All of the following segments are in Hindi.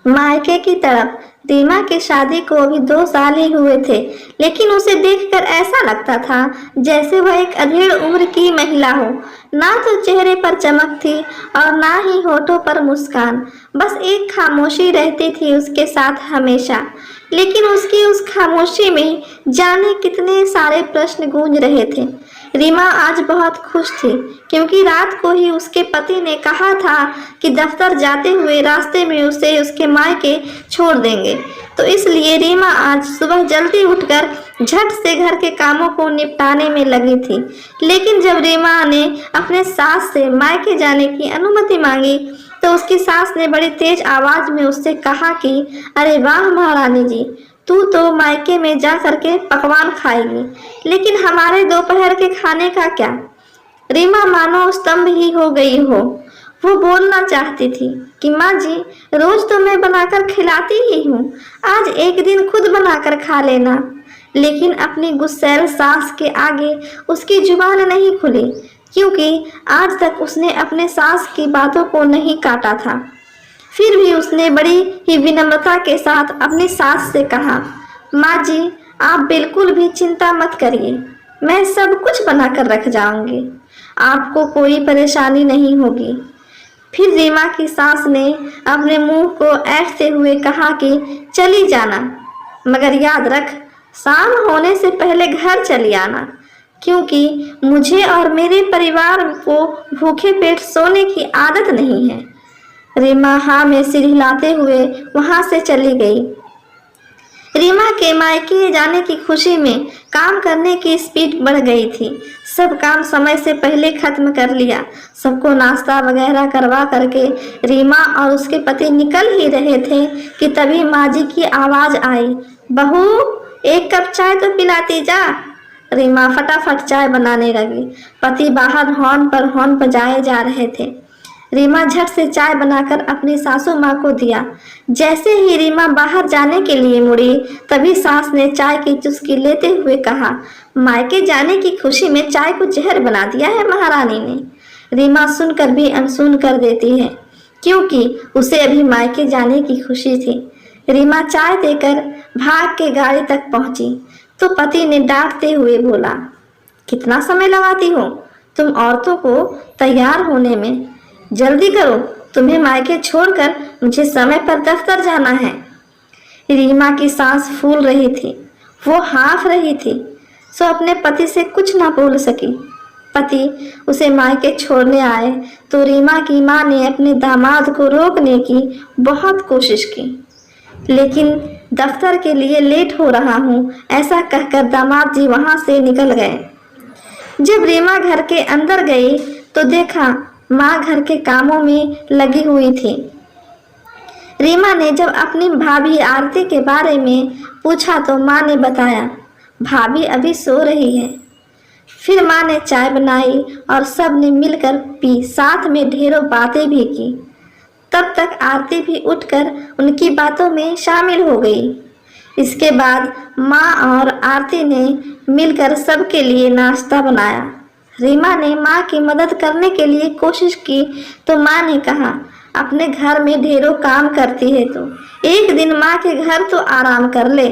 मायके की तरफ रीमा की शादी को अभी 2 साल ही हुए थे, लेकिन उसे देखकर ऐसा लगता था जैसे वह एक अधेड़ उम्र की महिला हो। ना तो चेहरे पर चमक थी और ना ही होठों पर मुस्कान, बस एक खामोशी रहती थी उसके साथ हमेशा। लेकिन उसकी उस खामोशी में जाने कितने सारे प्रश्न गूंज रहे थे। रीमा आज बहुत खुश थी क्योंकि रात को ही उसके पति ने कहा था कि दफ्तर जाते हुए रास्ते में उसे उसके मायके छोड़ देंगे। तो इसलिए रीमा आज सुबह जल्दी उठकर झट से घर के कामों को निपटाने में लगी थी। लेकिन जब रीमा ने अपने सास से मायके जाने की अनुमति मांगी तो उसकी सास ने बड़ी तेज आवाज में उससे कहा कि अरे वाह महारानी जी, तू तो मायके में जा करके पकवान खाएगी, लेकिन हमारे दोपहर के खाने का क्या। रीमा मानो स्तंभ ही हो गई हो। वो बोलना चाहती थी कि माँ जी, रोज तो मैं बनाकर खिलाती ही हूँ, आज एक दिन खुद बनाकर खा लेना। लेकिन अपनी गुस्सैल सास के आगे उसकी जुबान नहीं खुली, क्योंकि आज तक उसने अपने सास की बातों को नहीं काटा था। फिर भी उसने बड़ी ही विनम्रता के साथ अपनी सास से कहा, माँ जी, आप बिल्कुल भी चिंता मत करिए, मैं सब कुछ बनाकर रख जाऊंगी, आपको कोई परेशानी नहीं होगी। फिर रीमा की सास ने अपने मुंह को ऐंठते हुए कहा कि चली जाना, मगर याद रख, शाम होने से पहले घर चली आना, क्योंकि मुझे और मेरे परिवार को भूखे पेट सोने की आदत नहीं है। रीमा हाँ में सिर हिलाते हुए वहां से चली गई। रीमा के मायके जाने की खुशी में काम करने की स्पीड बढ़ गई थी। सब काम समय से पहले खत्म कर लिया। सबको नाश्ता वगैरह करवा करके रीमा और उसके पति निकल ही रहे थे कि तभी माँ जी की आवाज आई, बहू, एक कप चाय तो पिलाती जा। रीमा फटाफट चाय बनाने लगी। पति बाहर हॉर्न पर हॉर्न बजाए जा रहे थे। रीमा झट से चाय बनाकर अपनी सासू माँ को दिया। जैसे ही रीमा बाहर जाने के लिए मुड़ी, तभी सास ने चाय की चुस्की लेते हुए कहा, मायके जाने की खुशी में चाय को जहर बना दिया है महारानी ने। रीमा सुनकर भी अनसुन कर देती है, क्योंकि उसे अभी मायके जाने की खुशी थी। रीमा चाय देकर भाग के गाड़ी तक पहुंची तो पति ने डांटते हुए बोला, कितना समय लगाती हो तुम औरतों को तैयार होने में, जल्दी करो, तुम्हें मायके छोड़कर मुझे समय पर दफ्तर जाना है। रीमा की सांस फूल रही थी, वो हाँफ रही थी, सो अपने पति से कुछ ना बोल सकी। पति उसे मायके छोड़ने आए तो रीमा की माँ ने अपने दामाद को रोकने की बहुत कोशिश की, लेकिन दफ्तर के लिए लेट हो रहा हूँ ऐसा कहकर दामाद जी वहां से निकल गए। जब रीमा घर के अंदर गई तो देखा माँ घर के कामों में लगी हुई थी। रीमा ने जब अपनी भाभी आरती के बारे में पूछा तो माँ ने बताया, भाभी अभी सो रही है। फिर माँ ने चाय बनाई और सब ने मिलकर पी, साथ में ढेरों बातें भी की। तब तक आरती भी उठकर उनकी बातों में शामिल हो गई। इसके बाद माँ और आरती ने मिलकर सबके लिए नाश्ता बनाया। रीमा ने माँ की मदद करने के लिए कोशिश की तो माँ ने कहा, अपने घर में ढेरों काम करती है तो एक दिन माँ के घर तो आराम कर ले।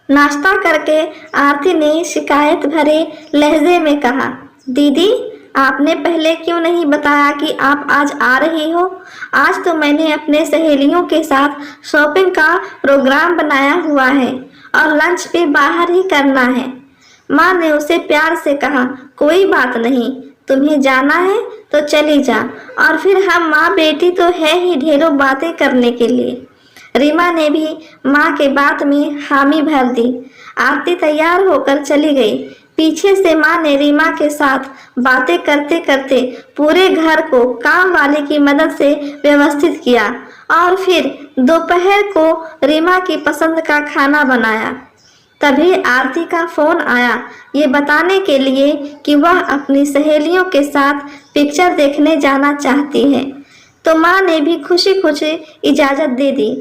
नाश्ता करके आरती ने शिकायत भरे लहजे में कहा, दीदी, आपने पहले क्यों नहीं बताया कि आप आज आ रही हो। आज तो मैंने अपने सहेलियों के साथ शॉपिंग का प्रोग्राम बनाया हुआ है और लंच भी बाहर ही करना है। माँ ने उसे प्यार से कहा, कोई बात नहीं, तुम्हें जाना है तो चली जा, और फिर हम माँ बेटी तो है ही ढेरों बातें करने के लिए। रीमा ने भी माँ के बात में हामी भर दी। आरती तैयार होकर चली गई। पीछे से माँ ने रीमा के साथ बातें करते करते पूरे घर को काम वाले की मदद से व्यवस्थित किया और फिर दोपहर को रीमा की पसंद का खाना बनाया। तभी आरती का फोन आया, ये बताने के लिए कि वह अपनी सहेलियों के साथ पिक्चर देखने जाना चाहती है। तो माँ ने भी खुशी खुशी इजाज़त दे दी।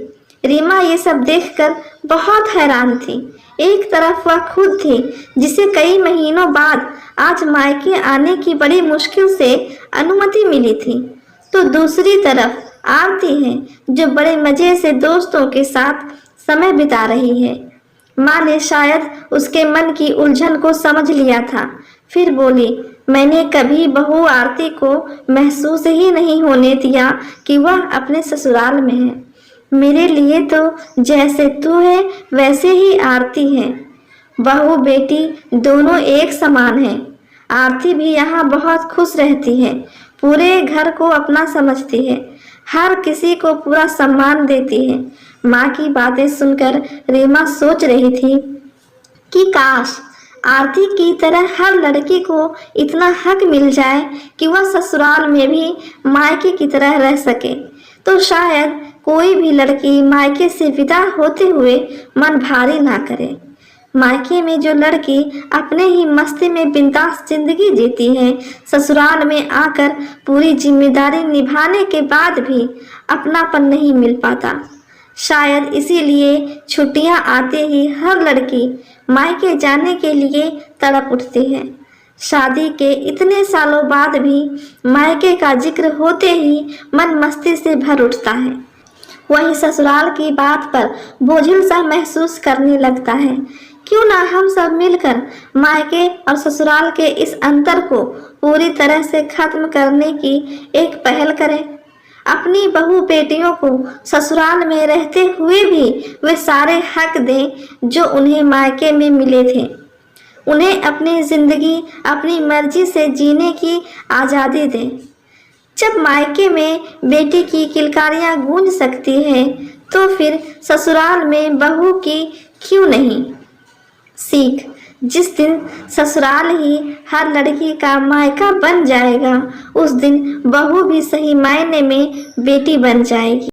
रीमा ये सब देखकर बहुत हैरान थी। एक तरफ वह खुद थी जिसे कई महीनों बाद आज मायके आने की बड़ी मुश्किल से अनुमति मिली थी, तो दूसरी तरफ आरती है जो बड़े मजे से दोस्तों के साथ समय बिता रही है। माँ ने शायद उसके मन की उलझन को समझ लिया था। फिर बोली, मैंने कभी बहू आरती को महसूस ही नहीं होने दिया कि वह अपने ससुराल में है। मेरे लिए तो जैसे तू है वैसे ही आरती है। बहू बेटी दोनों एक समान है। आरती भी यहाँ बहुत खुश रहती है, पूरे घर को अपना समझती है, हर किसी को पूरा सम्मान देती है। माँ की बातें सुनकर रीमा सोच रही थी कि काश आरती की तरह हर लड़की को इतना हक मिल जाए कि वह ससुराल में भी मायके की तरह रह सके, तो शायद कोई भी लड़की मायके से विदा होते हुए मन भारी ना करे। मायके में जो लड़की अपने ही मस्ती में बिंदास जिंदगी जीती है, ससुराल में आकर पूरी जिम्मेदारी निभाने के बाद भी अपनापन नहीं मिल पाता। शायद इसीलिए छुट्टियां आते ही हर लड़की मायके जाने के लिए तड़प उठती है। शादी के इतने सालों बाद भी मायके का जिक्र होते ही मन मस्ती से भर उठता है। वहीं ससुराल की बात पर बोझिल सा महसूस करने लगता है। क्यों ना हम सब मिलकर मायके और ससुराल के इस अंतर को पूरी तरह से खत्म करने की एक पहल करें। अपनी बहू बेटियों को ससुराल में रहते हुए भी वे सारे हक दें जो उन्हें मायके में मिले थे। उन्हें अपनी जिंदगी अपनी मर्जी से जीने की आज़ादी दें। जब मायके में बेटी की किलकारियां गूंज सकती हैं, तो फिर ससुराल में बहू की क्यों नहीं। सीख, जिस दिन ससुराल ही हर लड़की का मायका बन जाएगा, उस दिन बहू भी सही मायने में बेटी बन जाएगी।